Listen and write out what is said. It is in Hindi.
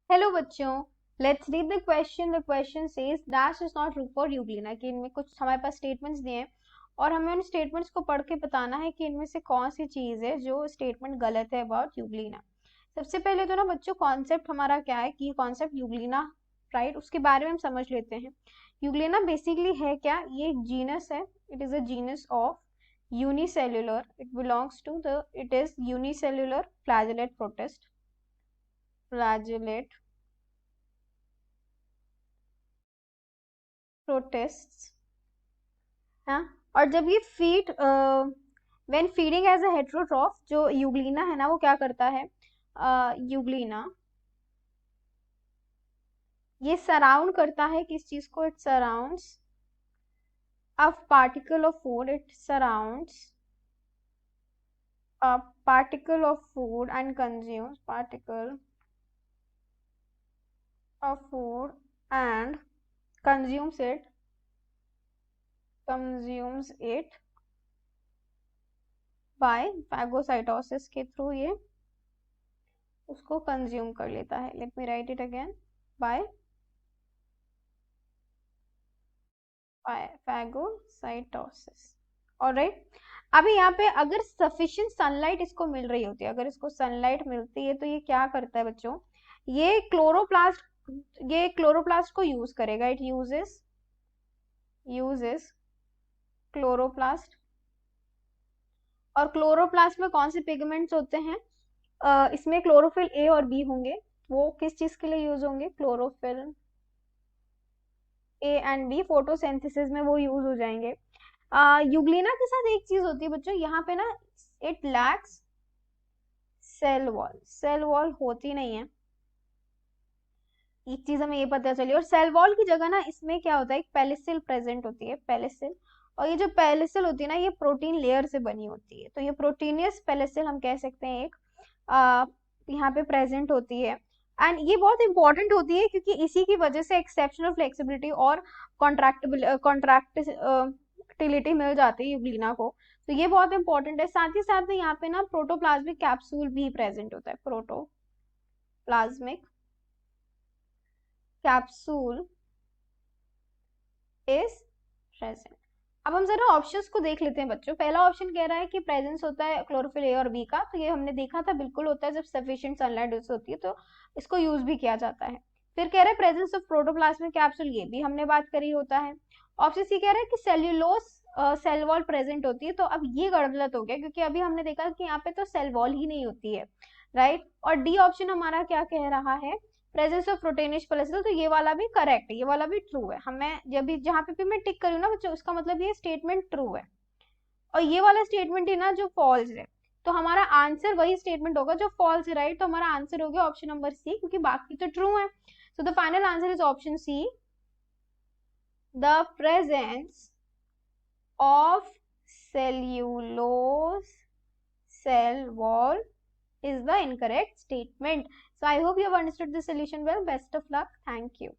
हेलो बच्चों, let's read the question. The question says dash is not true for Euglena. कि इनमें कुछ हमारे पास स्टेटमेंट्स दिए हैं और हमें उन स्टेटमेंट्स को पढ़ के बताना है कि इनमें से कौन सी चीज है जो स्टेटमेंट गलत है अबाउट यूग्लिना। सबसे पहले तो ना बच्चों, कॉन्सेप्ट हमारा क्या है कि कॉन्सेप्ट यूग्लिना, राइट, उसके बारे में हम समझ लेते हैं। यूग्लिना बेसिकली है क्या? ये एक जीनस है। It is a genus of unicellular, it belongs to the, it is unicellular flagellate protist, flagellate protists. हाँ, और जब ये feed when feeding as a heterotroph, जो यूग्लिना है ना वो क्या करता है, यूग्लिना ये सराउंड करता है किस चीज को? It surrounds a particle of food, it surrounds a particle of food and consumes particle of food and consumes it, by phagocytosis के थ्रू ये उसको कंज्यूम कर लेता है। Let me write it again, by phagocytosis। Alright, अभी यहाँ पे अगर सफिशिएंट सनलाइट इसको मिल रही होती है, अगर इसको सनलाइट मिलती है तो ये क्या करता है बच्चों, ये क्लोरोप्लास्ट को यूज करेगा। It uses chloroplast. और क्लोरोप्लास्ट में कौन से पिगमेंट्स होते हैं? इसमें क्लोरोफिल ए और बी होंगे। वो किस चीज के लिए यूज होंगे? Chlorophyll A and B photosynthesis में वो यूज हो जाएंगे। यूग्लिना के साथ एक चीज होती है बच्चों, यहाँ पे ना it lacks cell wall. Cell wall होती नहीं है, एक चीज हमें ये पता चली। और सेल वॉल की जगह ना इसमें क्या होता है, एक पेलिसिल प्रेजेंट होती है, पेलिसिल। और ये जो पेलिसिल होती है ना, ये प्रोटीन लेयर से बनी होती है, तो ये प्रोटीनियस पेलिसिल हम कह सकते हैं एक यहाँ पे प्रेजेंट होती है। एंड ये बहुत इंपॉर्टेंट होती है क्योंकि इसी की वजह से एक्सेप्शनल फ्लेक्सिबिलिटी और कॉन्ट्रैक्टिलिटी मिल जाती है यूग्लिना को। तो ये बहुत इंपॉर्टेंट है। साथ ही साथ में यहाँ पे ना प्रोटोप्लाज्मिक कैप्सूल भी प्रेजेंट होता है। Protoplasmic capsule is present. अब हम जरा ऑप्शंस को देख लेते हैं बच्चों। पहला ऑप्शन कह रहा है कि प्रेजेंस होता है क्लोरोफिल ए और बी का, तो ये हमने देखा था, बिल्कुल होता है। जब सफिशिएंट सनलाइट होती है तो इसको यूज भी किया जाता है। फिर कह रहा है प्रेजेंस ऑफ प्रोटोप्लाज्मिक कैप्सूल, ये भी हमने बात करी होता है। ऑप्शन सी कह रहा है कि सेल्यूलोज सेल वॉल प्रेजेंट होती है, तो अब ये गलत हो गया क्योंकि अभी हमने देखा कि यहाँ पे तो सेल वॉल ही नहीं होती है, राइट। और डी ऑप्शन हमारा क्या कह रहा है, प्रेजेंस ऑफ प्रोटेनिश पेलिसिल, तो ये वाला भी करेक्ट है, ये वाला भी ट्रू है। हमें जब भी जहां पे भी मैं टिक करूँ ना बच्चों, उसका मतलब ये स्टेटमेंट ट्रू है। और ये वाला स्टेटमेंट है ना जो फॉल्स है, तो हमारा आंसर वही स्टेटमेंट होगा जो फॉल्स है, राइट। तो हमारा आंसर हो गया ऑप्शन नंबर सी, क्योंकि बाकी तो ट्रू है। So the final answer is option C, the presence of cellulose cell wall is the incorrect statement. So I hope you have understood the solution well. Best of luck. Thank you.